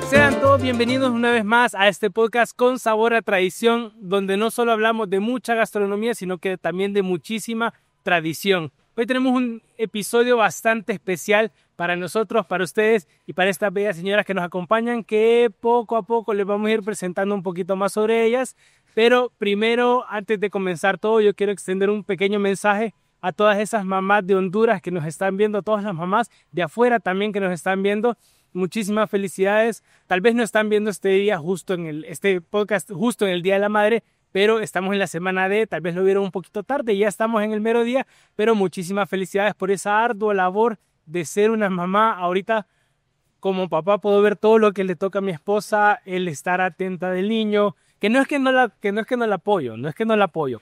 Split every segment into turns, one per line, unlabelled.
Sean todos bienvenidos una vez más a este podcast con sabor a tradición, donde no solo hablamos de mucha gastronomía, sino que también de muchísima tradición. Hoy tenemos un episodio bastante especial para nosotros, para ustedes y para estas bellas señoras que nos acompañan, que poco a poco les vamos a ir presentando un poquito más sobre ellas. Pero primero, antes de comenzar todo, yo quiero extender un pequeño mensaje a todas esas mamás de Honduras que nos están viendo, a todas las mamás de afuera también que nos están viendo. Muchísimas felicidades. Tal vez no están viendo este día este podcast justo en el Día de la Madre, pero estamos en la semana D, tal vez lo vieron un poquito tarde, ya estamos en el mero día, pero muchísimas felicidades por esa ardua labor de ser una mamá. Ahorita como papá puedo ver todo lo que le toca a mi esposa, el estar atenta del niño, que no es que no la apoyo,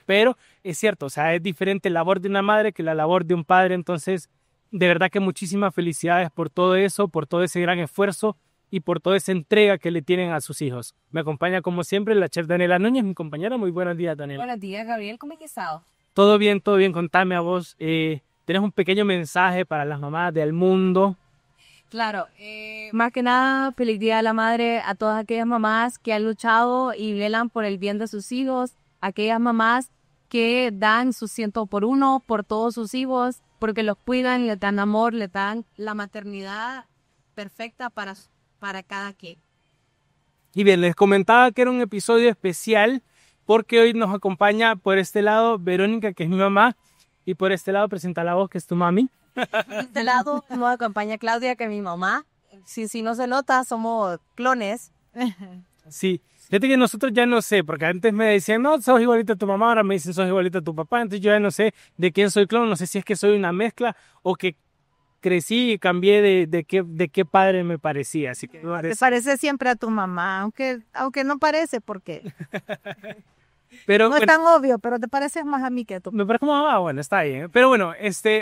pero es cierto, o sea, es diferente la labor de una madre que la labor de un padre. Entonces de verdad que muchísimas felicidades por todo eso, por todo ese gran esfuerzo y por toda esa entrega que le tienen a sus hijos. Me acompaña como siempre la chef Daniela Núñez, mi compañera. Muy buenos días, Daniela.
Buenos días, Gabriel. ¿Cómo has estado?
Todo bien. Contame a vos. ¿Tenés un pequeño mensaje para las mamás del mundo?
Claro. Más que nada, feliz Día de la Madre a todas aquellas mamás que han luchado y velan por el bien de sus hijos, aquellas mamás que dan su 100 por 1 por todos sus hijos, porque los cuidan, les dan amor, les dan la maternidad perfecta para cada quien.
Y bien, les comentaba que era un episodio especial porque hoy nos acompaña por este lado Verónica, que es mi mamá, y por este lado presenta la voz, que es tu mami.
De este lado nos acompaña Claudia, que es mi mamá. Si no se nota, somos clones.
Sí. Fíjate que nosotros ya no sé, porque antes me decían, no, sos igualita a tu mamá, ahora me dicen, sos igualita a tu papá. Entonces yo ya no sé de quién soy clon, no sé si es que soy una mezcla o que crecí y cambié de qué padre me parecía. Así que
te parece siempre a tu mamá, aunque no parece, porque
pero,
no es tan obvio, pero te pareces más a mí que a tu
me parece como mamá, bueno, está bien. Pero bueno,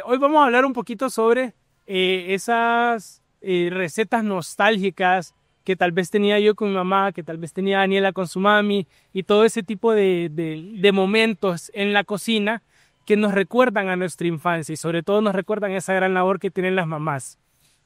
hoy vamos a hablar un poquito sobre esas recetas nostálgicas que tal vez tenía yo con mi mamá, que tal vez tenía Daniela con su mami, y todo ese tipo de momentos en la cocina que nos recuerdan a nuestra infancia y sobre todo nos recuerdan esa gran labor que tienen las mamás.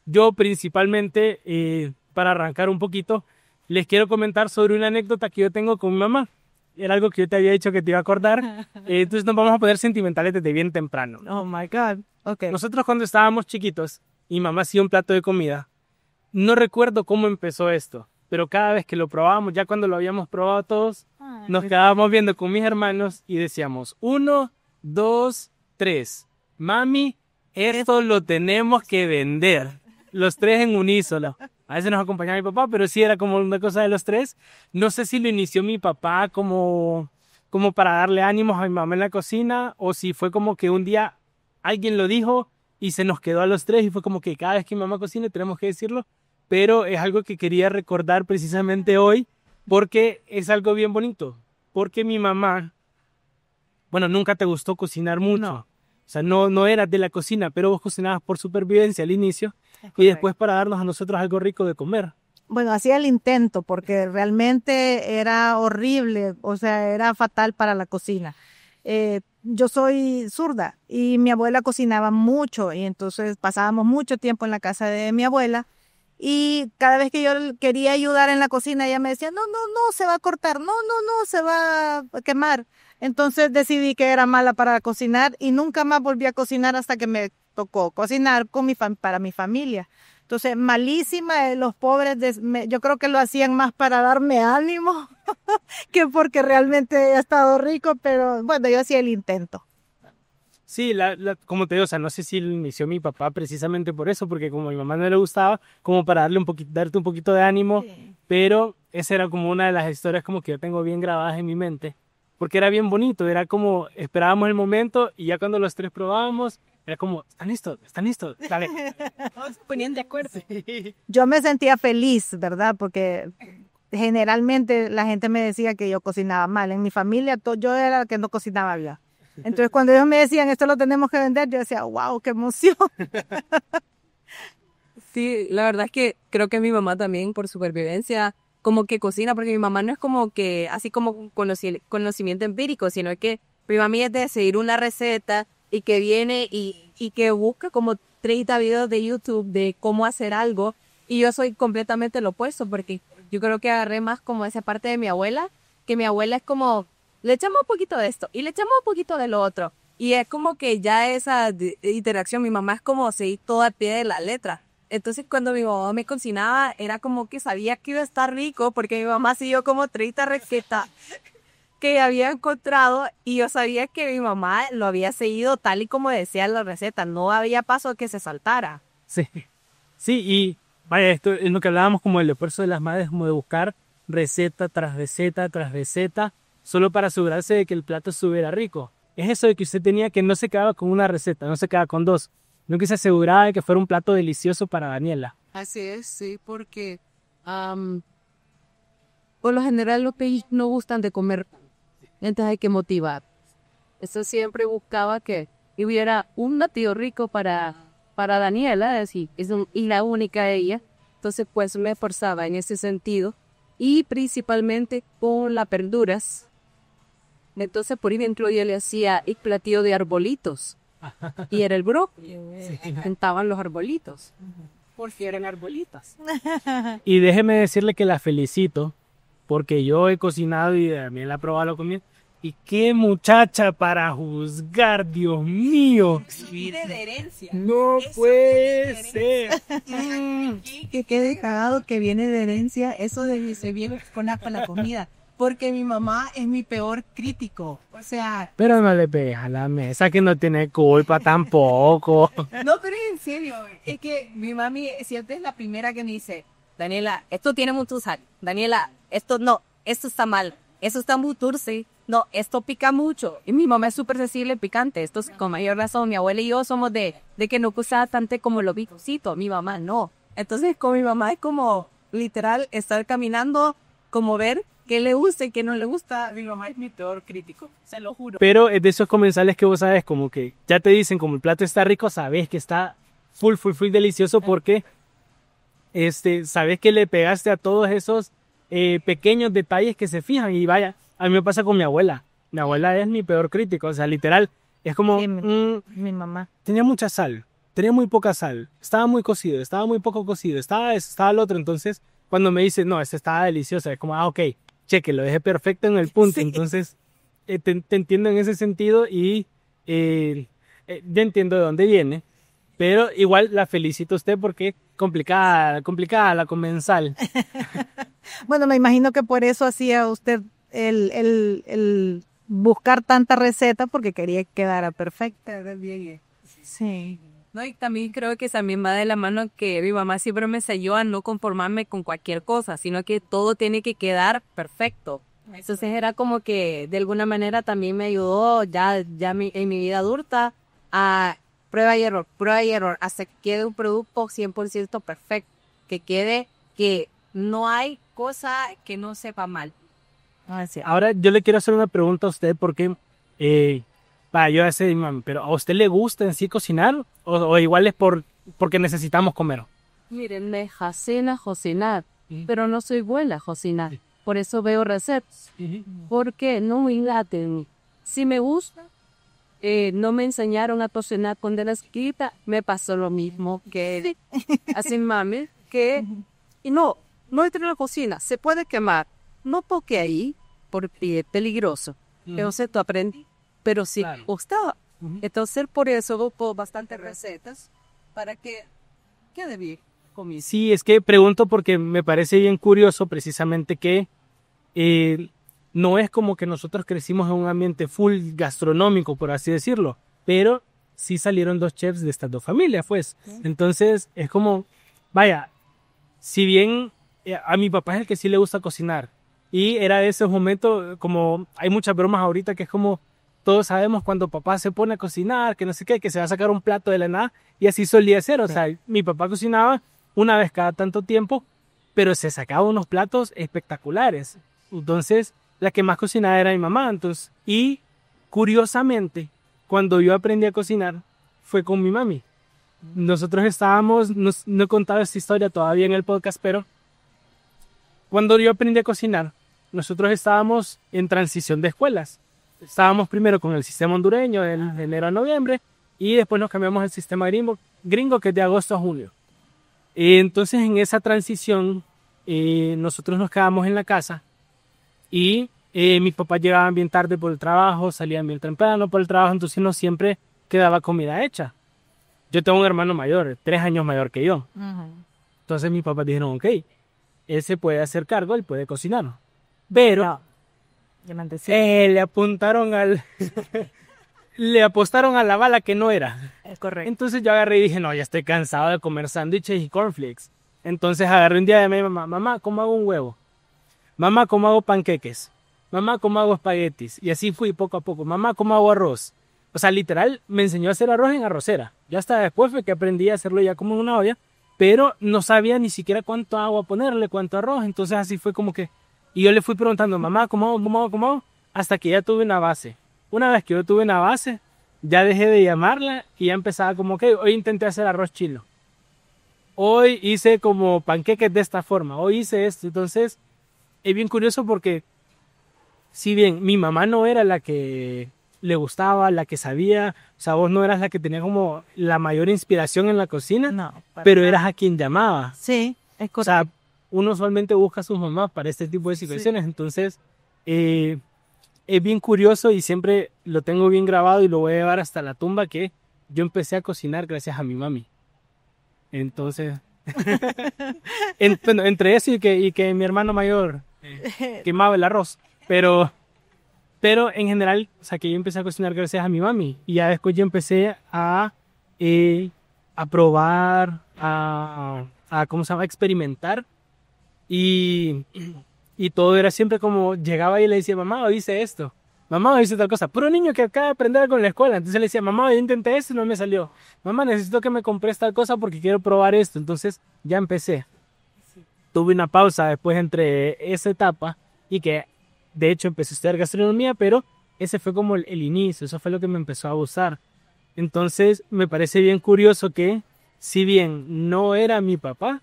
Yo principalmente, para arrancar un poquito, les quiero comentar sobre una anécdota que yo tengo con mi mamá. Era algo que yo te había dicho que te iba a acordar, entonces nos vamos a poner sentimentales desde bien temprano.
Oh my God, okay.
Nosotros cuando estábamos chiquitos y mamá hacía un plato de comida, no recuerdo cómo empezó esto, pero cada vez que lo probábamos, ya cuando lo habíamos probado todos, nos quedábamos viendo con mis hermanos y decíamos, 1, 2, 3, mami, esto lo tenemos que vender, los tres en unísono. A veces nos acompañaba mi papá, pero sí era como una cosa de los tres. No sé si lo inició mi papá como para darle ánimos a mi mamá en la cocina, o si fue como que un día alguien lo dijo y se nos quedó a los tres y fue como que cada vez que mi mamá cocina tenemos que decirlo. Pero es algo que quería recordar precisamente hoy porque es algo bien bonito. Porque mi mamá, bueno, nunca te gustó cocinar mucho.
No.
O sea, no eras de la cocina, pero vos cocinabas por supervivencia al inicio y después para darnos a nosotros algo rico de comer.
Bueno, hacía el intento porque realmente era horrible, o sea, era fatal para la cocina. Yo soy zurda y mi abuela cocinaba mucho y entonces pasábamos mucho tiempo en la casa de mi abuela. Y cada vez que yo quería ayudar en la cocina, ella me decía, no, se va a cortar, no, se va a quemar. Entonces decidí que era mala para cocinar y nunca más volví a cocinar hasta que me tocó cocinar para mi familia. Entonces, malísima, los pobres, yo creo que lo hacían más para darme ánimo que porque realmente he estado rico, pero bueno, yo hacía el intento.
Sí, como te digo, o sea, no sé si lo inició mi papá precisamente por eso, porque como a mi mamá no le gustaba, como para darte un poquito de ánimo, sí. Pero esa era como una de las historias como que yo tengo bien grabadas en mi mente, porque era bien bonito, era como esperábamos el momento y ya cuando los tres probábamos, era como, ¿están listos? Dale.
Todos se ponían de acuerdo.
Sí.
Yo me sentía feliz, ¿verdad? Porque generalmente la gente me decía que yo cocinaba mal. En mi familia yo era la que no cocinaba bien. Entonces cuando ellos me decían, esto lo tenemos que vender, yo decía, wow, qué emoción.
Sí, la verdad es que creo que mi mamá también por supervivencia como que cocina, porque mi mamá no es como que, así como conocimiento empírico, sino que mi mami es de seguir una receta y que viene y que busca como 30 videos de YouTube de cómo hacer algo. Y yo soy completamente lo opuesto, porque yo creo que agarré más como esa parte de mi abuela, que mi abuela es como, le echamos un poquito de esto y le echamos un poquito de lo otro. Y es como que ya esa interacción, mi mamá es como seguir todo al pie de la letra. Entonces cuando mi mamá me cocinaba, era como que sabía que iba a estar rico, porque mi mamá siguió como 30 recetas que había encontrado y yo sabía que mi mamá lo había seguido tal y como decía la receta, no había paso que se saltara.
Sí, sí, y vaya, esto es lo que hablábamos como el esfuerzo de las madres, como de buscar receta tras receta tras receta, solo para asegurarse de que el plato estuviera rico. Es eso de que usted tenía que no se quedaba con una receta, no se quedaba con dos, sino que se aseguraba de que fuera un plato delicioso para Daniela.
Así es, sí, porque por lo general los peques no gustan de comer, entonces hay que motivar. Eso siempre buscaba que hubiera un platillo rico para Daniela, así, y la única de ella. Entonces pues me esforzaba en ese sentido y principalmente con las verduras. Entonces por ejemplo yo le hacía el platillo de arbolitos y era el brócoli, juntaban los arbolitos. Porque eran arbolitos.
Y déjeme decirle que la felicito, porque yo he cocinado y también la he probado la comida. Y qué muchacha para juzgar, Dios mío.
Viene de herencia.
No puede ser.
Que quede cagado que viene de herencia eso de se viene con la comida. Porque mi mamá es mi peor crítico. O sea,
Pero no le pegues a la mesa, que no tiene culpa tampoco.
no, pero es en serio. Es que mi mami siempre es la primera que me dice,
Daniela, esto tiene mucho sal. Daniela, esto no, esto está mal. Eso está muy dulce. No, esto pica mucho. Y mi mamá es súper sensible picante. Esto es con mayor razón. Mi abuela y yo somos de que no gusta tanto como lo picosito. Mi mamá no. Entonces con mi mamá es como literal estar caminando, como ver qué le gusta y qué no le gusta. Mi mamá es mi peor crítico, se lo juro.
Pero es de esos comensales que vos sabes, como que ya te dicen, como el plato está rico, sabes que está full delicioso porque sabes que le pegaste a todos esos pequeños detalles que se fijan. Y vaya, a mí me pasa con mi abuela. Mi abuela es mi peor crítico, o sea, literal, es como...
Sí, mi mamá.
Tenía mucha sal, tenía muy poca sal, estaba muy cocido, estaba muy poco cocido, estaba eso, estaba el otro. Entonces, cuando me dice, no, este estaba delicioso, es como, ok, cheque, lo dejé perfecto en el punto.
Sí.
Entonces, te entiendo en ese sentido y ya entiendo de dónde viene. Pero igual la felicito a usted porque es complicada la comensal.
Bueno, me imagino que por eso hacía usted el buscar tanta receta porque quería que quedara perfecta. Sí.
No, y también creo que también va de la mano que mi mamá siempre me enseñó a no conformarme con cualquier cosa, sino que todo tiene que quedar perfecto. Entonces era como que de alguna manera también me ayudó ya en mi vida adulta a prueba y error, hasta que quede un producto 100% perfecto, que quede que no hay cosa que no sepa mal.
Ahora yo le quiero hacer una pregunta a usted porque, yo ya sé, mami, pero ¿a usted le gusta en sí cocinar o igual es porque necesitamos comer?
Miren, me fascina cocinar, pero no soy buena a cocinar. Por eso veo recetas, porque no me laten. Si me gusta, no me enseñaron a cocinar cuando era chiquita, me pasó lo mismo que así mami, que y no entra en la cocina, se puede quemar, no toque ahí, porque es peligroso. Entonces tú aprendí, pero sí
Claro.
gustaba. Entonces por eso busco bastantes recetas para que quede bien conmigo.
Sí, es que pregunto porque me parece bien curioso precisamente que no es como que nosotros crecimos en un ambiente full gastronómico, por así decirlo, pero sí salieron dos chefs de estas dos familias, pues. Entonces es como, vaya, si bien a mi papá es el que sí le gusta cocinar y era de esos momentos, como hay muchas bromas ahorita que es como, todos sabemos cuando papá se pone a cocinar, que no sé qué, que se va a sacar un plato de la nada y así solía ser, o sea, mi papá cocinaba una vez cada tanto tiempo, pero se sacaba unos platos espectaculares. Entonces, la que más cocinaba era mi mamá. Entonces, y curiosamente, cuando yo aprendí a cocinar, fue con mi mami. Nosotros estábamos, no he contado esta historia todavía en el podcast, pero cuando yo aprendí a cocinar, nosotros estábamos en transición de escuelas. Estábamos primero con el sistema hondureño de enero a noviembre y después nos cambiamos al sistema gringo que es de agosto a julio. Entonces en esa transición nosotros nos quedamos en la casa y mis papás llegaban bien tarde por el trabajo, salían bien temprano por el trabajo, entonces no siempre quedaba comida hecha. Yo tengo un hermano mayor, 3 años mayor que yo. Entonces mis papás dijeron, ok, él se puede hacer cargo, él puede cocinar. Pero le apuntaron le apostaron a la bala que no era.
Es correcto.
Entonces yo agarré y dije, no, ya estoy cansado de comer sándwiches y cornflakes. Entonces agarré un día de mi mamá, mamá, ¿cómo hago un huevo? Mamá, ¿cómo hago panqueques? Mamá, ¿cómo hago espaguetis? Y así fui poco a poco. Mamá, ¿cómo hago arroz? O sea, literal, me enseñó a hacer arroz en arrocera. Ya hasta después fue que aprendí a hacerlo ya como en una olla, pero no sabía ni siquiera cuánto agua ponerle, cuánto arroz. Entonces así fue como que... Y yo le fui preguntando, mamá, ¿cómo hago? ¿Cómo hago? ¿Cómo hago? Hasta que ya tuve una base. Una vez que yo tuve una base, ya dejé de llamarla y ya empezaba como que hoy intenté hacer arroz chilo. Hoy hice como panqueques de esta forma. Hoy hice esto. Entonces, es bien curioso porque, si bien mi mamá no era la que le gustaba, la que sabía, o sea, vos no eras la que tenía como la mayor inspiración en la cocina,
No,
pero eras a quien llamaba.
Sí, es
O sea, uno usualmente busca a sus mamás para este tipo de situaciones. Entonces, es bien curioso y siempre lo tengo bien grabado y lo voy a llevar hasta la tumba que yo empecé a cocinar gracias a mi mami. Entonces, bueno, entre eso y que mi hermano mayor quemaba el arroz, pero en general, o sea, que yo empecé a cocinar gracias a mi mami y ya después yo empecé a probar, ¿cómo se llama? A experimentar y todo era siempre como llegaba y le decía, mamá, hoy hice esto, mamá, hoy hice tal cosa, puro niño que acaba de aprender algo en la escuela. Entonces le decía, mamá, yo intenté esto y no me salió, mamá, necesito que me compres tal cosa porque quiero probar esto. Entonces ya empecé. Tuve una pausa después entre esa etapa y que de hecho empecé a estudiar gastronomía, pero ese fue como el inicio, eso fue lo que me empezó a gustar. Entonces me parece bien curioso que si bien no era mi papá,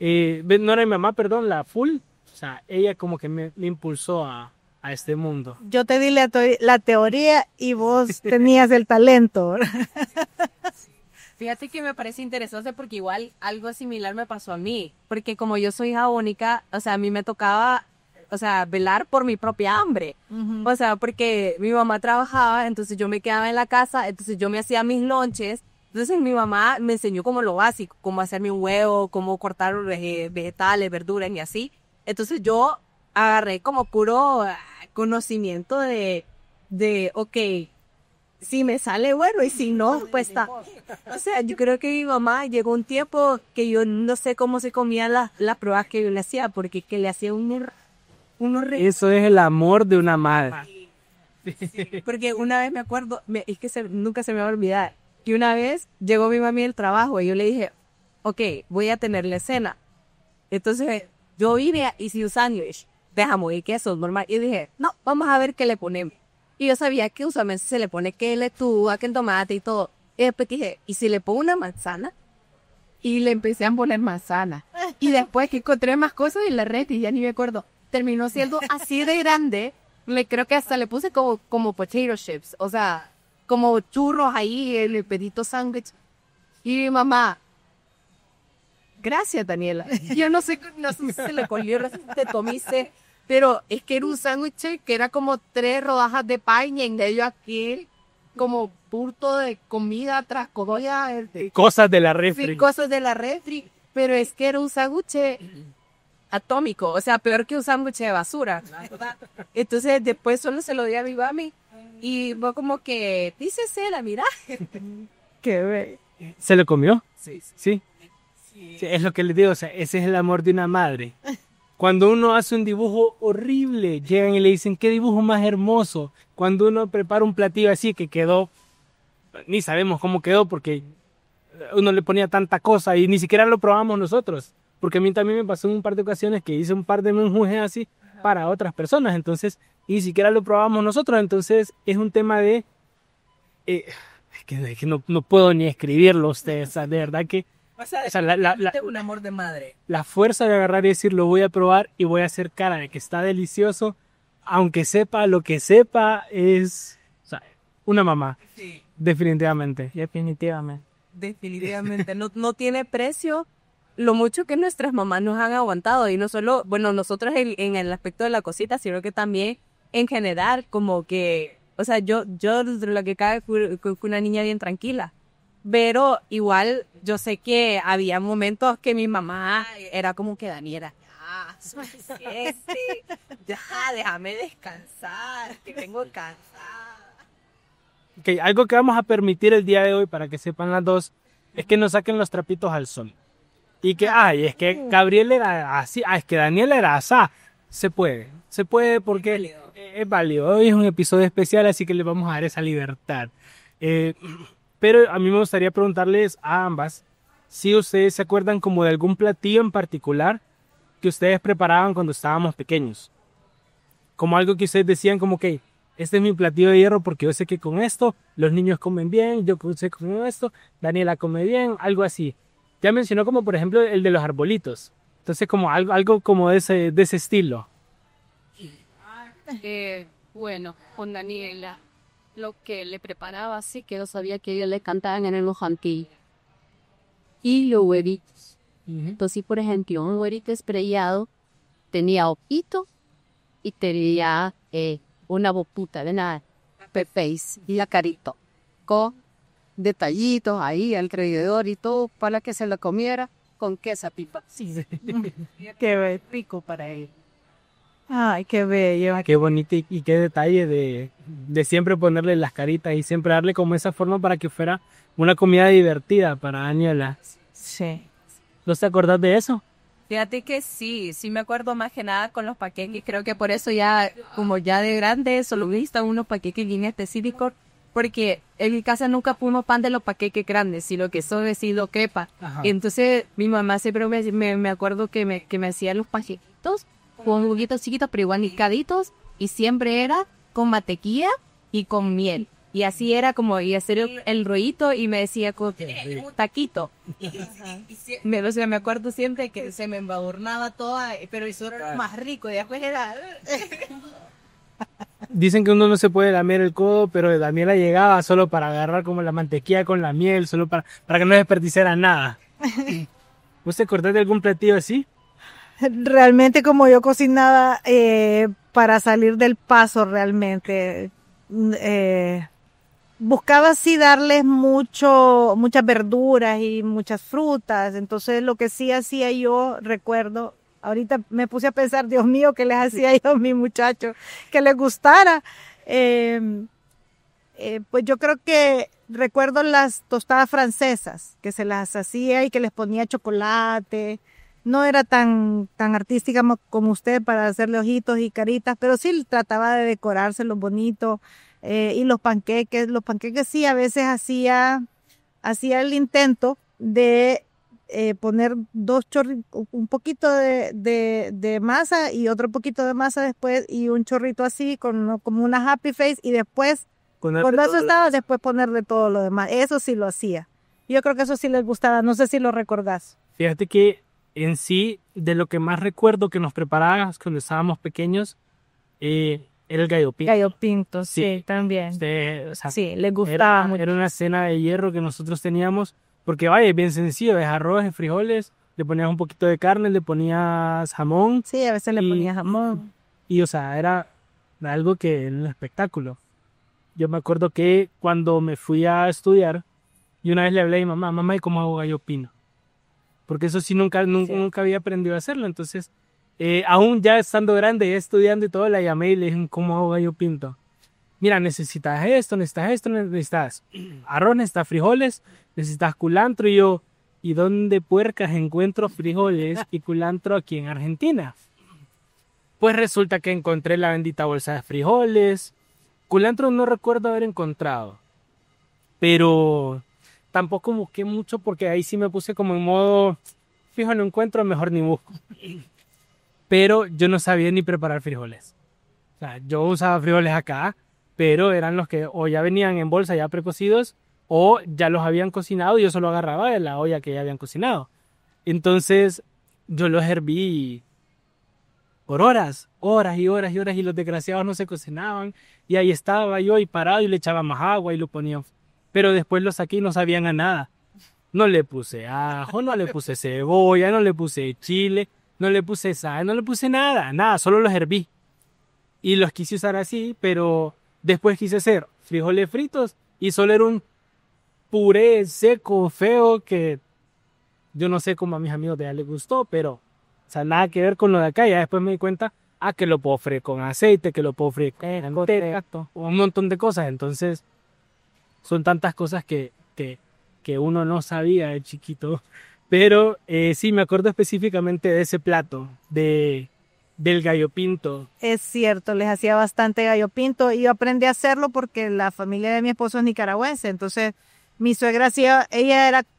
no era mi mamá, perdón, la full, o sea, ella como que me impulsó a este mundo.
Yo te di la teoría y vos tenías el talento.
Fíjate que me parece interesante porque igual algo similar me pasó a mí, porque como yo soy hija única, o sea, a mí me tocaba, o sea, velar por mi propia hambre. O sea, porque mi mamá trabajaba, entonces yo me quedaba en la casa, entonces yo me hacía mis lonches. Entonces mi mamá me enseñó como lo básico, cómo hacerme un huevo, cómo cortar vegetales, verduras y así. Entonces yo agarré como puro conocimiento de, ok, si me sale bueno y si no, pues está. O sea, yo creo que mi mamá llegó un tiempo que yo no sé cómo se comían las pruebas que yo le hacía, porque que le hacía unos
Eso es el amor de una madre.
Porque una vez me acuerdo, es que nunca se me va a olvidar, que una vez llegó mi mami del trabajo y yo le dije, ok, voy a tenerle cena. Entonces yo vine y hice un sándwich de jamón y queso normal y dije, no, vamos a ver qué le ponemos. Y yo sabía que usualmente se le pone que lechuga, que el tomate y todo. Y después dije, ¿y si le pongo una manzana?
Y le empecé a poner manzana. Y después que encontré más cosas en la red y ya ni me acuerdo.
Terminó siendo así de grande. Creo que hasta le puse como potato chips. O sea, como churros ahí en el pedito sándwich. Y mi mamá, gracias Daniela. Yo no sé si se le cogió te comiste. Pero es que era un sándwich que era como 3 rodajas de pan y en medio aquí como bulto de comida tras cebolla.
Cosas de la refri.
Sí, cosas de la refri. Pero es que era un sándwich atómico, o sea, peor que un sándwich de basura. Entonces después solo se lo di a mi mami y fue como que, dice Cela, mira.
Qué bello.
¿Se lo comió?
Sí.
Sí. Sí, es lo que les digo, o sea, ese es el amor de una madre. Cuando uno hace un dibujo horrible, llegan y le dicen, qué dibujo más hermoso. Cuando uno prepara un platillo así que quedó, ni sabemos cómo quedó porque uno le ponía tanta cosa y ni siquiera lo probamos nosotros. Porque a mí también me pasó en un par de ocasiones que hice un par de menjurjes así para otras personas. Entonces, ni siquiera lo probamos nosotros. Entonces, es un tema de... es que no puedo ni escribirlo ustedes. O sea, de verdad que
O sea,
O sea,
un amor de madre.
la fuerza de agarrar y decir, lo voy a probar y voy a hacer cara de que está delicioso, aunque sepa lo que sepa, es, o sea, una mamá,
Sí,
definitivamente.
Definitivamente.
Definitivamente, no tiene precio lo mucho que nuestras mamás nos han aguantado y no solo, bueno, nosotros en el aspecto de la cosita, sino que también en general, como que, o sea, yo lo que cabe fue una niña bien tranquila, pero igual yo sé que había momentos que mi mamá era como que Daniela, ya, suficiente, ya, déjame descansar, que vengo cansada.
Ok, algo que vamos a permitir el día de hoy para que sepan las dos es que nos saquen los trapitos al sol. Y que, ay, es que Gabriel era así, es que Daniel era asá. Se puede porque es válido. Hoy es un episodio especial, así que les vamos a dar esa libertad. Pero a mí me gustaría preguntarles a ambas si ustedes se acuerdan como de algún platillo en particular que ustedes preparaban cuando estábamos pequeños. Como algo que ustedes decían como que este es mi platillo de hierro porque yo sé que con esto los niños comen bien, yo sé que con esto Daniela come bien, algo así. Ya mencionó como por ejemplo el de los arbolitos. Entonces como algo como de ese estilo.
Bueno, con Daniela, lo que le preparaba así que yo sabía que ellos le cantaban en el janquillo. Y los huevitos. Entonces, por ejemplo, un huevito estrellado tenía ojito y tenía una boputa de nada, pepéis y la carito, con detallitos ahí alrededor y todo para que se lo comiera con queso pipa.
Sí. Qué rico para él. Ay, qué bello.
Qué bonito y qué detalle de siempre ponerle las caritas y siempre darle como esa forma para que fuera una comida divertida para Daniela.
Sí.
¿No te acordás de eso?
Fíjate que sí me acuerdo más que nada con los paqueques, creo que por eso ya, como ya de grande, solo me gustan unos paqueques bien específicos, porque en mi casa nunca fuimos pan de los paqueques grandes, sino que son sido crepa.
Ajá.
Y entonces mi mamá siempre me acuerdo que me hacía los paquequitos con juguitos chiquitos, pero igual nicaditos, y siempre era con mantequilla y con miel. Y así era como, y hacer el rollito y me decía con un taquito. O sea, me acuerdo siempre que se me embadurnaba toda, pero eso era lo más rico, y después era...
Dicen que uno no se puede lamer el codo, pero Daniela llegaba solo para agarrar como la mantequilla con la miel, solo para que no desperdiciara nada. ¿Vos te acordás de algún platillo así?
Realmente como yo cocinaba para salir del paso realmente, buscaba así darles muchas verduras y muchas frutas. Entonces lo que sí hacía yo, recuerdo, ahorita me puse a pensar, Dios mío, ¿qué les hacía yo a mis muchachos? Que les gustara. Pues yo creo que recuerdo las tostadas francesas, que se las hacía y que les ponía chocolate. No era tan artística como usted para hacerle ojitos y caritas, pero sí trataba de decorárselos bonito. Y los panqueques sí, a veces hacía el intento de poner un poquito de masa y otro poquito de masa después y un chorrito así como una happy face y después cuando eso estaba después ponerle todo lo demás. Eso sí lo hacía. Yo creo que eso sí les gustaba, no sé si lo recordás.
Fíjate que en sí, de lo que más recuerdo que nos preparabas cuando estábamos pequeños, era el gallo pinto.
Gallo pinto, sí, también.
O sea,
Sí, les gustaba mucho.
Era una cena de hierro que nosotros teníamos, porque vaya, es bien sencillo, es arroz, es frijoles, le ponías un poquito de carne, le ponías jamón.
Sí, a veces le ponía jamón.
Y, o sea, era algo que era un espectáculo. Yo me acuerdo que cuando me fui a estudiar, y una vez le hablé a mi mamá, ¿y cómo hago gallo pino? Porque eso sí nunca había aprendido a hacerlo. Entonces, aún ya estando grande, ya estudiando y todo, la llamé y le dije, ¿cómo hago gallo pinto? Mira, necesitas arroz, necesitas frijoles, necesitas culantro. Y yo, ¿y dónde puercas encuentro frijoles y culantro aquí en Argentina? Pues resulta que encontré la bendita bolsa de frijoles. Culantro no recuerdo haber encontrado, pero tampoco busqué mucho porque ahí sí me puse como en modo, fijo, no encuentro, mejor ni busco. Pero yo no sabía ni preparar frijoles. O sea, yo usaba frijoles acá, pero eran los que o ya venían en bolsa ya precocidos o ya los habían cocinado y yo solo agarraba de la olla que ya habían cocinado. Entonces yo los herví por horas, horas y horas y horas, y los desgraciados no se cocinaban, y ahí estaba yo y parado y le echaba más agua y lo ponía, pero después los saqué y no sabían a nada. No le puse ajo, no le puse cebolla, no le puse chile, no le puse sal, no le puse nada, solo los herví. Y los quise usar así, pero después quise hacer frijoles fritos y solo era un puré seco, feo, que yo no sé cómo a mis amigos de allá les gustó, pero, o sea, nada que ver con lo de acá. Ya después me di cuenta, que lo puedo freír con aceite, que lo puedo freír con manteca, un montón de cosas. Entonces, son tantas cosas que uno no sabía de chiquito. Pero sí, me acuerdo específicamente de ese plato, del gallo pinto.
Es cierto, les hacía bastante gallo pinto y yo aprendí a hacerlo porque la familia de mi esposo es nicaragüense, entonces mi suegra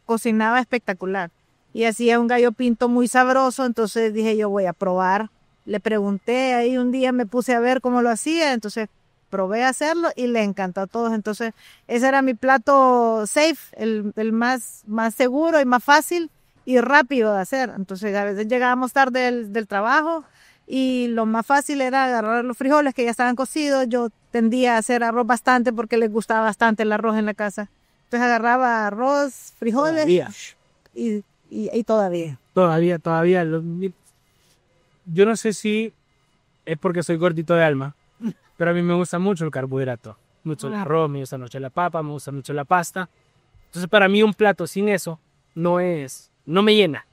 cocinaba espectacular y hacía un gallo pinto muy sabroso, entonces dije yo voy a probar. Le pregunté ahí un día, me puse a ver cómo lo hacía, entonces probé a hacerlo y le encantó a todos. Entonces ese era mi plato safe, el más seguro y más fácil y rápido de hacer. Entonces a veces llegábamos tarde del trabajo y lo más fácil era agarrar los frijoles que ya estaban cocidos. Yo tendía a hacer arroz bastante porque les gustaba bastante el arroz en la casa. Entonces agarraba arroz, frijoles y todavía.
Todavía. Yo no sé si es porque soy gordito de alma, pero a mí me gusta mucho el carbohidrato. Mucho el arroz, me gusta mucho la papa, me gusta mucho la pasta. Entonces para mí un plato sin eso no me llena.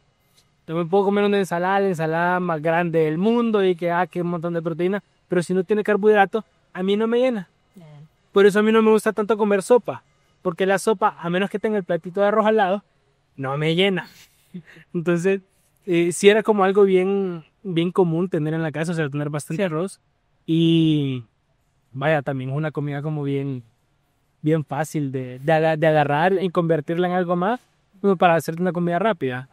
Yo me puedo comer una ensalada, la ensalada más grande del mundo y que un montón de proteína, pero si no tiene carbohidrato, a mí no me llena. Por eso a mí no me gusta tanto comer sopa, porque la sopa, a menos que tenga el platito de arroz al lado, no me llena. Entonces, sí era como algo bien común tener en la casa, o sea, tener bastante arroz. Y vaya, también es una comida como bien fácil de agarrar y convertirla en algo más, como para hacerte una comida rápida.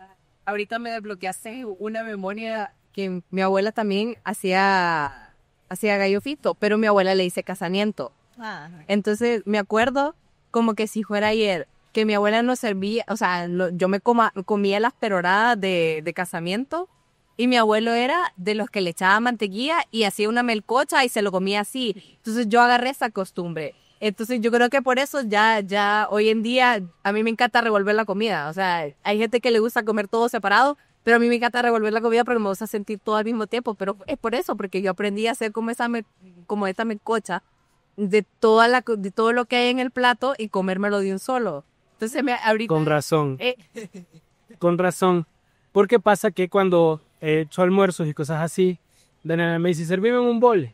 Ahorita me desbloqueaste una memoria que mi abuela también hacía gallo pinto, pero mi abuela le dice casamiento. Entonces me acuerdo como que si fuera ayer, que mi abuela nos servía, o sea, yo me comía las peroradas de casamiento y mi abuelo era de los que le echaba mantequilla y hacía una melcocha y se lo comía así. Entonces yo agarré esa costumbre. Entonces yo creo que por eso ya hoy en día a mí me encanta revolver la comida. O sea, hay gente que le gusta comer todo separado, pero a mí me encanta revolver la comida porque me gusta sentir todo al mismo tiempo. Pero es por eso, porque yo aprendí a hacer como esta melcocha de todo lo que hay en el plato y comérmelo de un solo. Entonces ahorita...
Con razón. Con razón. Porque pasa que cuando he hecho almuerzos y cosas así, Daniela me dice, servime en un bol.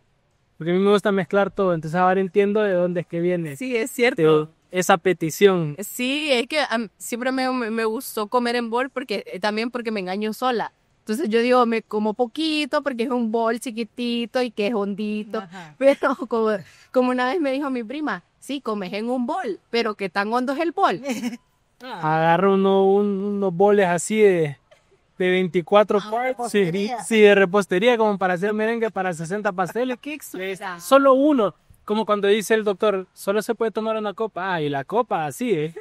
Porque a mí me gusta mezclar todo, entonces ahora entiendo de dónde es que viene.
Sí, es cierto.
Esa petición.
Sí, es que siempre me gustó comer en bol también porque me engaño sola. Entonces yo digo, me como poquito porque es un bol chiquitito y que es hondito. Ajá. Pero como una vez me dijo mi prima, sí, comes en un bol, pero ¿qué tan hondo es el bol?
Agarro unos boles así de 24 parts, sí, de repostería, como para hacer merengue para 60 pasteles. Solo uno, como cuando dice el doctor, solo se puede tomar una copa. Y la copa así,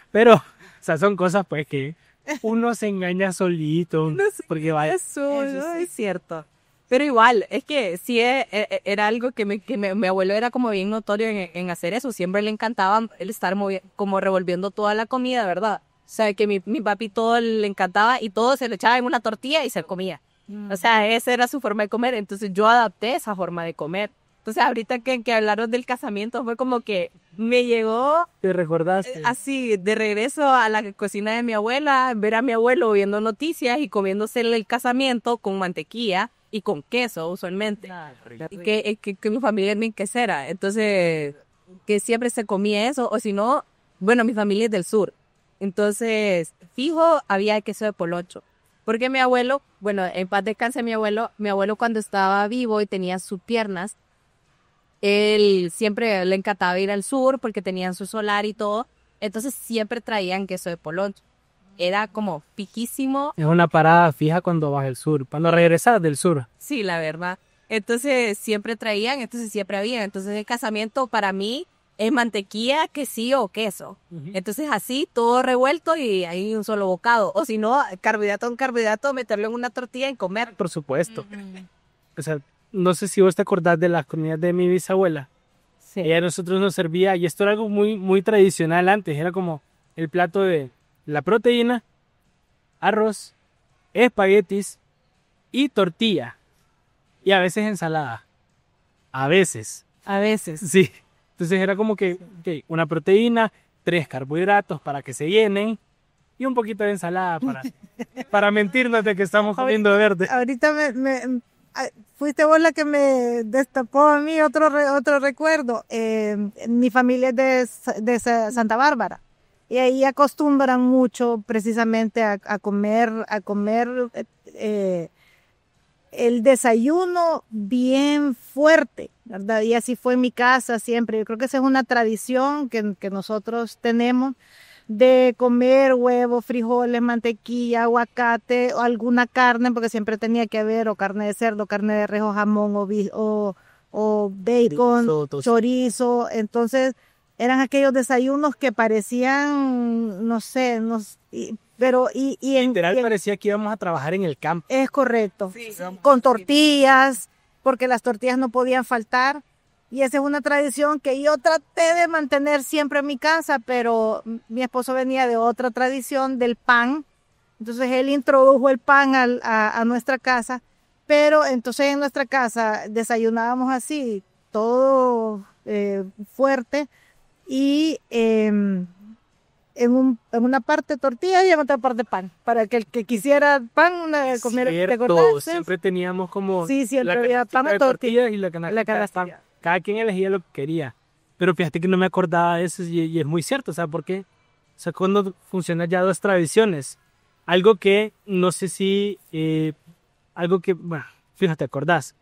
Pero, o sea, son cosas pues que uno se engaña solito. Porque vaya.
Eso es cierto. Pero igual, es que sí era algo que mi abuelo era como bien notorio en hacer eso. Siempre le encantaba el estar como revolviendo toda la comida, ¿verdad? O sea, que mi papi todo le encantaba y todo se le echaba en una tortilla y se comía. O sea, esa era su forma de comer. Entonces yo adapté esa forma de comer. Entonces ahorita que hablaron del casamiento fue como que me llegó...
¿Te recordaste?
Así, de regreso a la cocina de mi abuela, ver a mi abuelo viendo noticias y comiéndose el casamiento con mantequilla y con queso usualmente. Y que mi familia es bien quesera. Entonces, que siempre se comía eso. O si no, bueno, mi familia es del sur. Entonces, fijo, había queso de polocho. Porque mi abuelo, bueno, en paz descanse mi abuelo cuando estaba vivo y tenía sus piernas, él siempre le encantaba ir al sur porque tenían su solar y todo. Entonces siempre traían queso de polocho. Era como piquísimo.
Es una parada fija cuando vas al sur, cuando regresas del sur.
Sí, la verdad. Entonces siempre traían, entonces siempre había. Entonces el casamiento para mí es mantequilla, quesillo o queso. Entonces así, todo revuelto y ahí un solo bocado. O si no, carbohidrato en carbohidrato, meterlo en una tortilla y comer.
Por supuesto. O sea, no sé si vos te acordás de las comidas de mi bisabuela.
Sí.
Ella a nosotros nos servía, y esto era algo muy, muy tradicional antes, era como el plato de la proteína, arroz, espaguetis y tortilla. Y a veces ensalada. A veces.
A veces.
Sí. Entonces era como que una proteína, 3 carbohidratos para que se llenen y un poquito de ensalada para mentirnos de que estamos comiendo verde.
Ahorita fuiste vos la que me destapó a mí otro recuerdo. Mi familia es de Santa Bárbara y ahí acostumbran mucho precisamente a comer el desayuno bien fuerte, ¿verdad? Y así fue en mi casa siempre. Yo creo que esa es una tradición que nosotros tenemos de comer huevos, frijoles, mantequilla, aguacate o alguna carne, porque siempre tenía que haber o carne de cerdo, carne de res o jamón o bacon, chorizo. Entonces eran aquellos desayunos que parecían, no sé,
Literal parecía que íbamos a trabajar en el campo.
Es correcto, con tortillas, porque las tortillas no podían faltar. Y esa es una tradición que yo traté de mantener siempre en mi casa, pero mi esposo venía de otra tradición del pan. Entonces él introdujo el pan a nuestra casa, pero entonces en nuestra casa desayunábamos así, todo fuerte y en una parte tortilla y en otra parte pan, para que el que quisiera pan comer.
Cierto, siempre teníamos como
siempre había pan
de
o tortilla
y la canasta de pan. Cada quien elegía lo que quería. Pero fíjate que no me acordaba de eso y es muy cierto, ¿sabes por qué? O sea, cuando funcionan ya 2 tradiciones. Algo que no sé si... bueno, fíjate, ¿te acordás?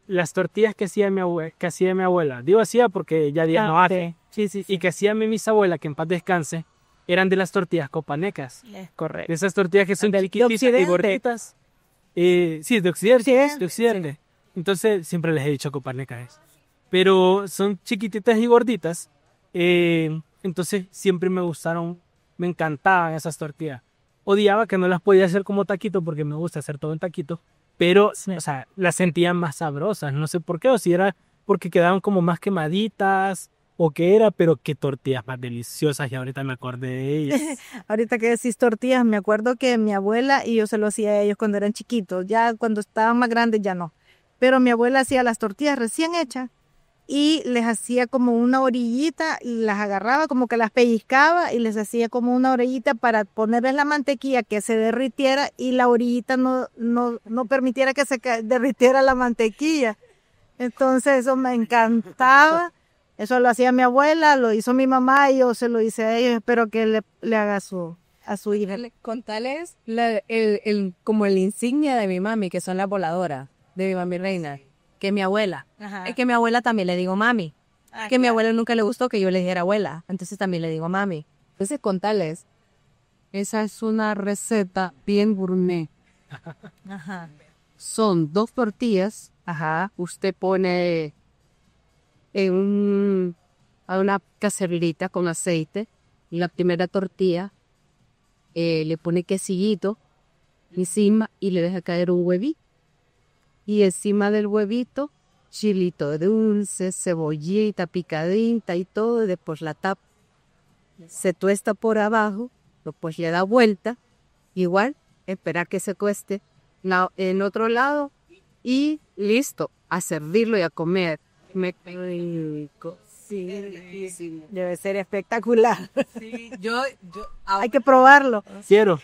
Las tortillas que hacía mi abuela. Digo hacía porque ya días no hace.
Sí.
Y que hacía mi bisabuela, que en paz descanse, eran de las tortillas copanecas.
Es correcto.
De esas tortillas que son chiquititas y gorditas. Sí, de Occidente. Entonces, siempre les he dicho copanecas. Pero son chiquititas y gorditas. Entonces, siempre me gustaron, me encantaban esas tortillas. Odiaba que no las podía hacer como taquito porque me gusta hacer todo en taquito. Pero, o sea, las sentía más sabrosas. No sé por qué, o si era porque quedaban como más quemaditas o qué era, pero qué tortillas más deliciosas y ahorita me acordé de ellas.
Ahorita que decís tortillas, me acuerdo que mi abuela y yo se lo hacía a ellos cuando eran chiquitos. Ya cuando estaban más grandes ya no. Pero mi abuela hacía las tortillas recién hechas y les hacía como una orillita, y las agarraba como que las pellizcaba y les hacía como una orillita para ponerles la mantequilla que se derritiera y la orillita no permitiera que se derritiera la mantequilla. Entonces eso me encantaba. Eso lo hacía mi abuela, lo hizo mi mamá y yo se lo hice a ellos. Espero que le haga a su hija.
Contarles como el insignia de mi mami, que son las voladoras de mi mami reina, que es mi abuela.
Ajá.
Es que mi abuela también le digo mami. Que a mi abuela nunca le gustó que yo le dijera abuela. Entonces también le digo mami. Entonces contarles, esa es una receta bien gourmet.
Ajá.
Son 2 tortillas.
Ajá.
Usted pone a una cacerolita con aceite. La primera tortilla le pone quesillito encima y le deja caer un huevito. Y encima del huevito, chilito dulce, cebollita picadita y todo. Y después la tapa. Se tuesta por abajo, después le da vuelta. Igual, esperar que se cueste en otro lado. Y listo, a servirlo y a comer. Rico.
Sí, debe ser espectacular.
Sí,
Hay que probarlo.
Quiero.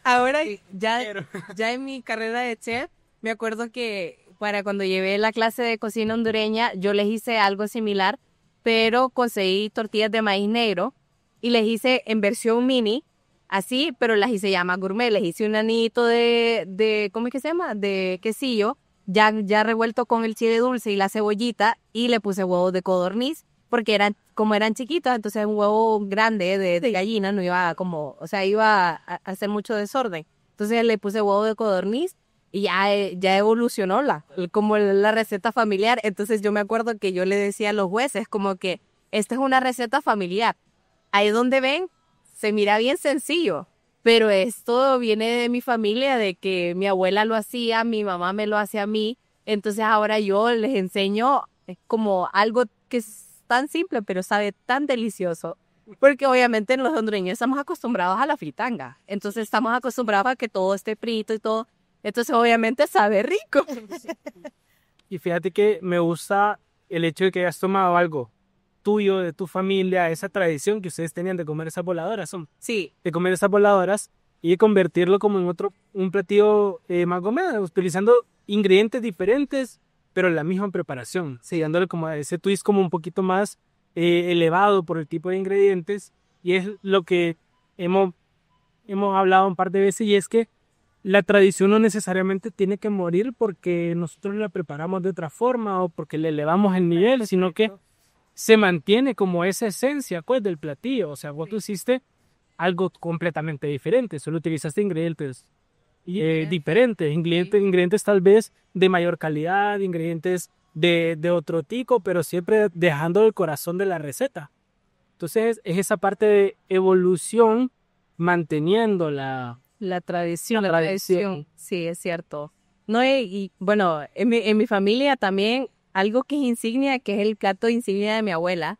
ahora ya en mi carrera de chef, me acuerdo que para cuando llevé la clase de cocina hondureña, yo les hice algo similar, pero conseguí tortillas de maíz negro y les hice en versión mini, así, pero las hice ya más gourmet. Les hice un anito de ¿cómo es que se llama? De quesillo, ya revuelto con el chile dulce y la cebollita, y le puse huevos de codorniz, porque como eran chiquitos, entonces un huevo grande de gallina no iba iba a hacer mucho desorden. Entonces le puse huevo de codorniz y ya evolucionó como la receta familiar. Entonces yo me acuerdo que yo le decía a los jueces como que esta es una receta familiar. Ahí donde ven, se mira bien sencillo, pero esto viene de mi familia, de que mi abuela lo hacía, mi mamá me lo hace a mí, entonces ahora yo les enseño como algo que es tan simple, pero sabe tan delicioso. Porque obviamente los hondureños estamos acostumbrados a la fritanga, entonces estamos acostumbrados a que todo esté frito y todo, entonces obviamente sabe rico.
Y fíjate que me gusta el hecho de que hayas tomado algo tuyo, de tu familia, esa tradición que ustedes tenían de comer esas voladoras,
Sí,
de comer esas voladoras y de convertirlo como en un platillo más gourmet, utilizando ingredientes diferentes, pero la misma preparación, sí, dándole como ese twist como un poquito más elevado por el tipo de ingredientes, y es lo que hemos hablado un par de veces, y es que la tradición no necesariamente tiene que morir porque nosotros la preparamos de otra forma o porque le elevamos el nivel, sino que se mantiene como esa esencia pues del platillo. O sea, vos tú hiciste algo completamente diferente, solo utilizaste ingredientes diferentes, ingredientes tal vez de mayor calidad, ingredientes de otro tipo, pero siempre dejando el corazón de la receta. Entonces es esa parte de evolución manteniendo la
tradición,
tradición.
sí, es cierto. No, y bueno, en mi familia también algo que es insignia, que es el plato insignia de mi abuela,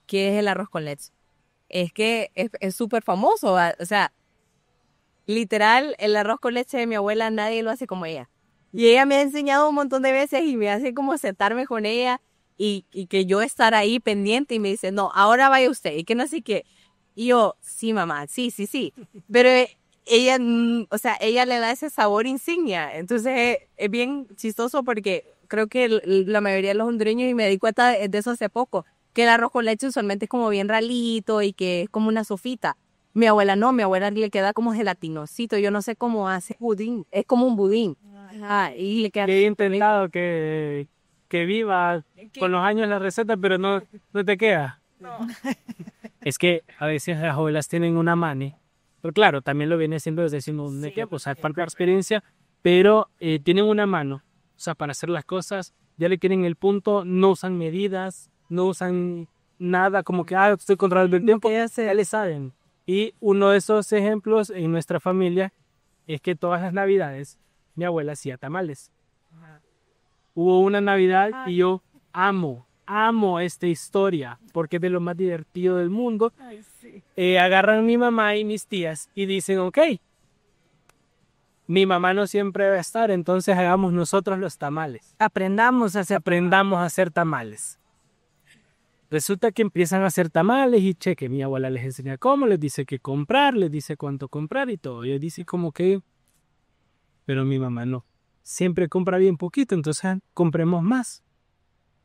que es el arroz con leche. Es que es súper famoso, o sea, literal, el arroz con leche de mi abuela nadie lo hace como ella. Y ella me ha enseñado un montón de veces y me hace como sentarme con ella y que yo estar ahí pendiente y me dice, no, ahora vaya usted, y que no sé qué. Y yo, sí, mamá, sí. Pero ella, o sea, ella le da ese sabor insignia. Entonces es bien chistoso porque creo que la mayoría de los hondureños, y me di cuenta de eso hace poco, que el arroz con leche usualmente es como bien ralito y que es como una sofita. Mi abuela no, mi abuela le queda como gelatinosito, yo no sé cómo hace budín, es como un budín. Ajá, y le queda...
He intentado que viva con los años la receta, pero no te queda. No. Es que a veces las abuelas tienen una mani, pero claro, también lo viene haciendo desde hace un tiempo, o sea, es parte de la experiencia, pero tienen una mano, o sea, para hacer las cosas, ya le quieren el punto, no usan medidas, no usan nada, como que, estoy controlando el tiempo, ya le saben. Y uno de esos ejemplos en nuestra familia es que todas las navidades mi abuela hacía tamales. Hubo una Navidad y yo amo esta historia porque es de lo más divertido del mundo. Agarran a mi mamá y mis tías y dicen, ok, mi mamá no siempre va a estar, entonces hagamos nosotros los tamales. Aprendamos a hacer tamales. Resulta que empiezan a hacer tamales y cheque, mi abuela les enseña cómo, les dice qué comprar, les dice cuánto comprar y todo. Ella dice como que, pero mi mamá no. Siempre compra bien poquito, entonces compremos más.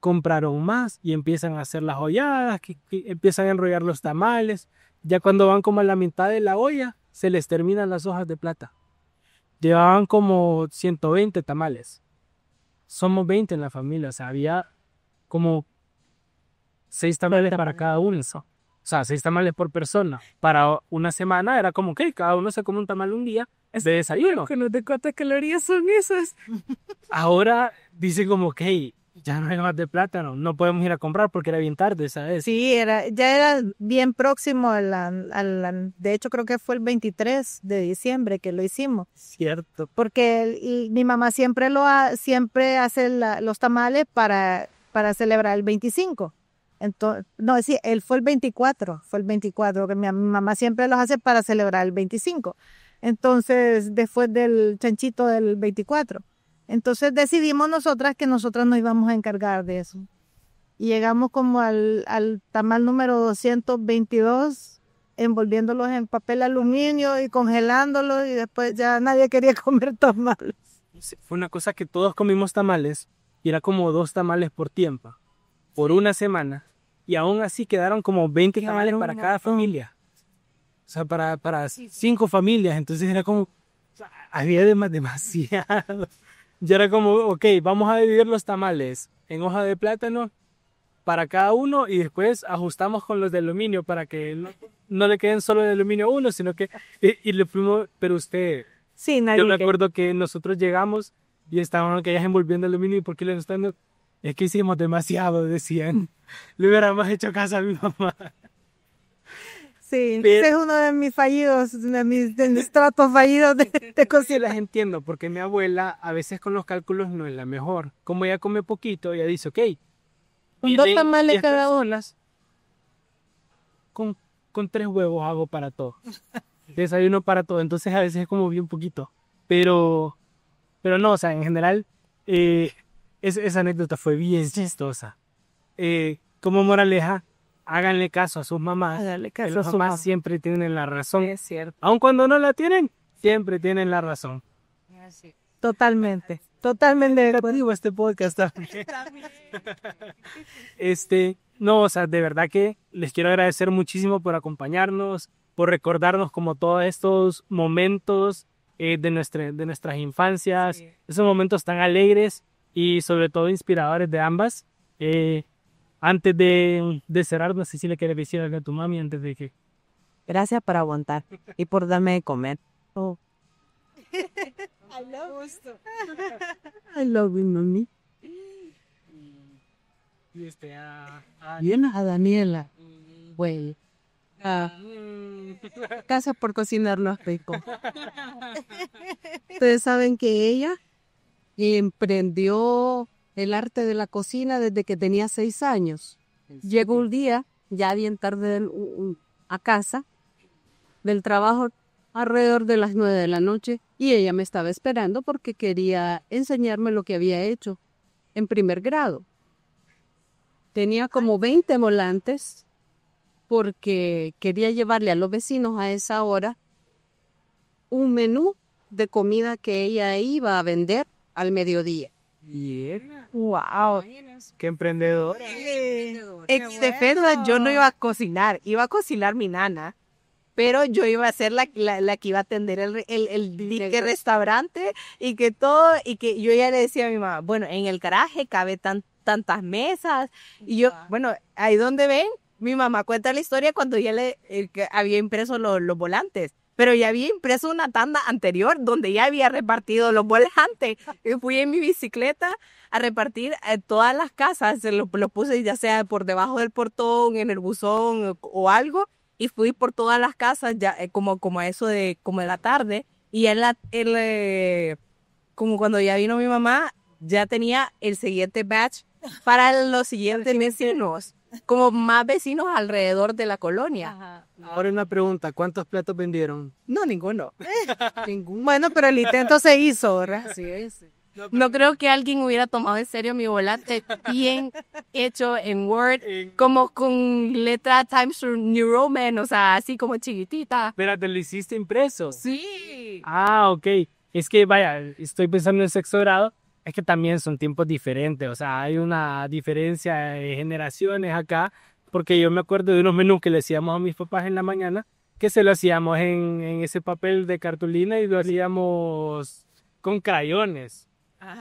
Compraron más y empiezan a hacer las holladas, que empiezan a enrollar los tamales. Ya cuando van como a la mitad de la olla, se les terminan las hojas de plata. Llevaban como 120 tamales. Somos 20 en la familia, o sea, había como 6 tamales para cada uno. O sea, 6 tamales por persona. Para una semana era como que cada uno se come un tamal un día de desayuno.
Que no te cuántas calorías son esas.
Ahora dice como que ya no hay más de plátano, no podemos ir a comprar porque era bien tarde, ¿sabes?
Sí, ya era bien próximo de hecho creo que fue el 23 de diciembre que lo hicimos.
Cierto.
Porque mi mamá siempre siempre hace los tamales para celebrar el 25. Entonces, no, sí, él fue el 24, que mi mamá siempre los hace para celebrar el 25. Entonces, después del chanchito del 24. Entonces decidimos nosotras que nosotras nos íbamos a encargar de eso. Y llegamos como al tamal número 222, envolviéndolos en papel aluminio y congelándolos, y después ya nadie quería comer tamales.
Sí, fue una cosa que todos comimos tamales, y era como 2 tamales por tiempo, por una semana, y aún así quedaron como 20 tamales para cada familia. O sea, para 5 familias, entonces era como, había demasiado. Ya era como, ok, vamos a dividir los tamales en hoja de plátano para cada uno y después ajustamos con los de aluminio para que no le queden solo de aluminio a uno, sino que, y le fuimos, pero usted,
sí, nadie
yo me acuerdo que nosotros llegamos y estaban aquellas envolviendo aluminio y por qué le están, es que hicimos demasiado, decían. Le hubiéramos hecho caso a mi mamá.
Sí,
Pero-
ese es uno de mis fallidos, de mis tratos fallidos de
Sí
cocina.
las entiendo, porque mi abuela a veces con los cálculos no es la mejor. Como ella come poquito, ella dice, ok,
Con 2
vienen
tamales
10
cada uno.
personas, con 3 huevos hago para todo. Desayuno para todo, entonces a veces es como bien poquito. Pero no, o sea, en general, esa anécdota fue bien chistosa. Como moraleja, háganle caso a sus mamás.
Háganle
Que
caso a
las
su
mamás
mamá.
siempre tienen la razón.
Es cierto.
Aun cuando no la tienen, siempre tienen la razón.
Totalmente, totalmente de acuerdo.
Digo, este podcast también. No, o sea, de verdad que les quiero agradecer muchísimo por acompañarnos, por recordarnos como todos estos momentos de nuestras infancias, esos momentos tan alegres y sobre todo inspiradores de ambas. Antes de cerrar, no sé si le quieres decir algo a tu mami antes de que...
Gracias por aguantar y por darme de comer. Oh. I love you, mami. Bien a Daniela. Güey. Gracias por cocinarnos rico. Ustedes saben que ella emprendió el arte de la cocina desde que tenía 6 años. Llegó un día, ya bien tarde a casa, del trabajo alrededor de las 9 de la noche, y ella me estaba esperando porque quería enseñarme lo que había hecho en primer grado. Tenía como 20 volantes porque quería llevarle a los vecinos a esa hora un menú de comida que ella iba a vender al mediodía.
Bien,
Wow.
qué emprendedora.
En mi defensa, yo no iba a cocinar, iba a cocinar mi nana, pero yo iba a ser la que iba a atender el dique restaurante y que todo, y que yo ya le decía a mi mamá, bueno, en el garaje cabe tantas mesas, y yo, bueno, ahí donde ven, mi mamá cuenta la historia cuando ya que había impreso los volantes. Pero ya había impreso una tanda anterior donde ya había repartido los volantes. Y fui en mi bicicleta a repartir todas las casas. Lo puse ya sea por debajo del portón, en el buzón o algo. Y fui por todas las casas ya como a eso de como de la tarde. Y como cuando ya vino mi mamá, ya tenía el siguiente batch para los siguientes vecinos. Como más vecinos alrededor de la colonia.
Ahora una pregunta, ¿cuántos platos vendieron?
No, ninguno.
Bueno, pero el intento se hizo, ¿verdad?
Así es.
No creo que alguien hubiera tomado en serio mi volante bien hecho en Word, como con letra Times New Roman, o sea, así como chiquitita.
Espérate, ¿lo hiciste impreso?
Sí.
Ah, ok. Es que, vaya, estoy pensando en el sexto grado, es que también son tiempos diferentes, o sea, hay una diferencia de generaciones acá, porque yo me acuerdo de unos menús que le hacíamos a mis papás en la mañana, que se lo hacíamos en ese papel de cartulina y lo hacíamos con crayones.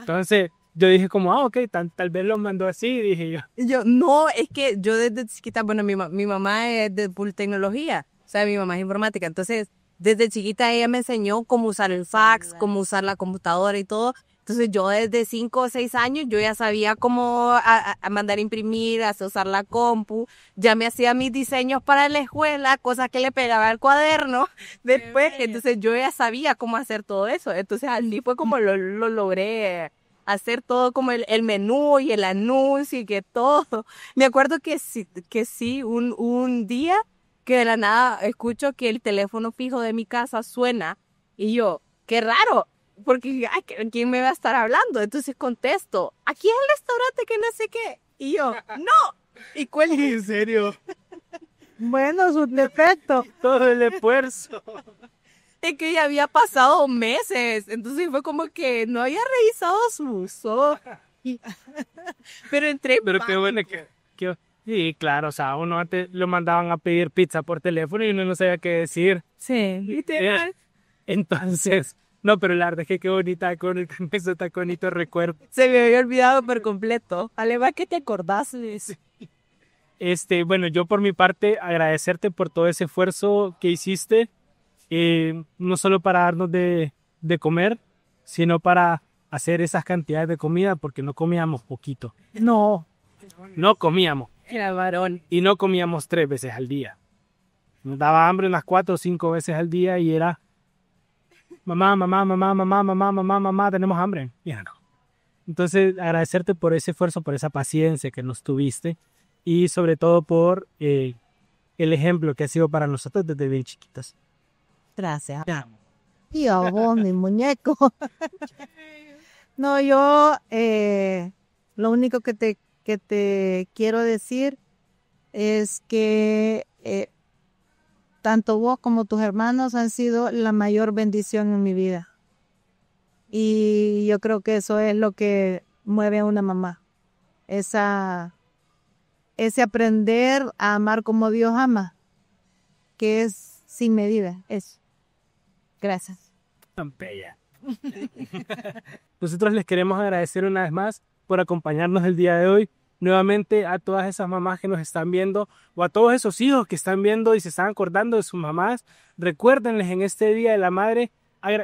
Entonces, yo dije como, ok, tal vez los mandó así, dije yo.
Yo, no, es que yo desde chiquita, bueno, mi mamá es de full tecnología, o sea, mi mamá es informática, entonces desde chiquita ella me enseñó cómo usar el fax, cómo usar la computadora y todo. Entonces yo desde 5 o 6 años yo ya sabía cómo a mandar a imprimir, a usar la compu, ya me hacía mis diseños para la escuela, cosas que le pegaba al cuaderno después, entonces yo ya sabía cómo hacer todo eso, entonces así fue como lo logré hacer todo como el menú y el anuncio y que todo. Me acuerdo que sí un día que de la nada escucho que el teléfono fijo de mi casa suena y yo, qué raro. Porque, ay, ¿quién me va a estar hablando? Entonces contesto, aquí es el restaurante que no sé qué. Y yo, no. Y cuelgo.
¿En serio?
Bueno, su defecto.
Todo el esfuerzo.
Es que ya había pasado meses. Entonces fue como que no había revisado su Pero entré.
Pero qué bueno que... Sí, claro, o sea, uno antes lo mandaban a pedir pizza por teléfono y uno no sabía qué decir.
Sí.
Literal.
Entonces... No, pero la verdad es que qué bonita, con eso tan bonito recuerdo.
Se me había olvidado por completo. Además que te acordás de eso.
Bueno, yo por mi parte agradecerte por todo ese esfuerzo que hiciste, no solo para darnos de comer, sino para hacer esas cantidades de comida porque no comíamos poquito.
No,
No comíamos.
Era varón.
Y no comíamos 3 veces al día. Nos daba hambre unas 4 o 5 veces al día y era mamá, mamá, mamá, mamá, mamá, mamá, mamá, tenemos hambre. Ya no. Entonces, agradecerte por ese esfuerzo, por esa paciencia que nos tuviste y sobre todo por el ejemplo que ha sido para nosotros desde bien chiquitas.
gracias.
Te amo.
Y a vos, mi muñeco. No, yo lo único que te quiero decir es que tanto vos como tus hermanos han sido la mayor bendición en mi vida. Y yo creo que eso es lo que mueve a una mamá. Ese aprender a amar como Dios ama, que es sin medida. Eso. Gracias.
Tan bella. Nosotros les queremos agradecer una vez más por acompañarnos el día de hoy. Nuevamente a todas esas mamás que nos están viendo o a todos esos hijos que están viendo y se están acordando de sus mamás, recuérdenles en este Día de la Madre,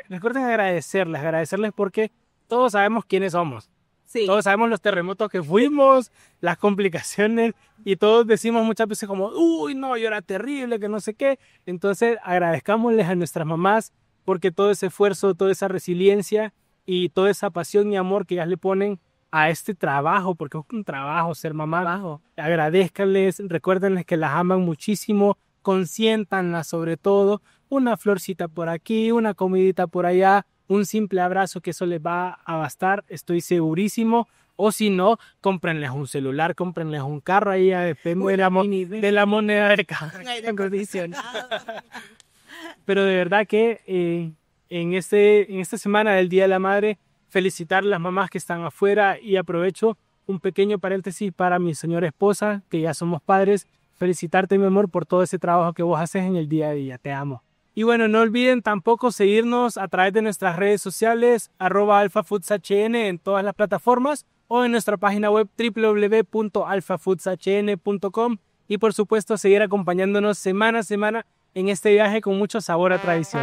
recuerden agradecerles porque todos sabemos quiénes somos.
Sí.
Todos sabemos los terremotos que fuimos, las complicaciones y todos decimos muchas veces como, uy, no, yo era terrible, que no sé qué. Entonces agradezcámosles a nuestras mamás porque todo ese esfuerzo, toda esa resiliencia y toda esa pasión y amor que ellas le ponen a este trabajo, porque es un trabajo ser mamá. Agradezcanles, recuérdenles que las aman muchísimo, consiéntanlas sobre todo, una florcita por aquí, una comidita por allá, un simple abrazo que eso les va a bastar, estoy segurísimo. O si no, cómprenles un celular, cómprenles un carro, ahí ya depende de la moneda del carro. Pero de verdad que en esta semana del Día de la Madre, felicitar a las mamás que están afuera y aprovecho un pequeño paréntesis para mi señora esposa, que ya somos padres, felicitarte mi amor por todo ese trabajo que vos haces en el día a día, te amo. Y bueno, no olviden tampoco seguirnos a través de nuestras redes sociales, @alphafoods.hn en todas las plataformas o en nuestra página web www.alphafoods.hn.com y por supuesto seguir acompañándonos semana a semana en este viaje con mucho sabor a tradición.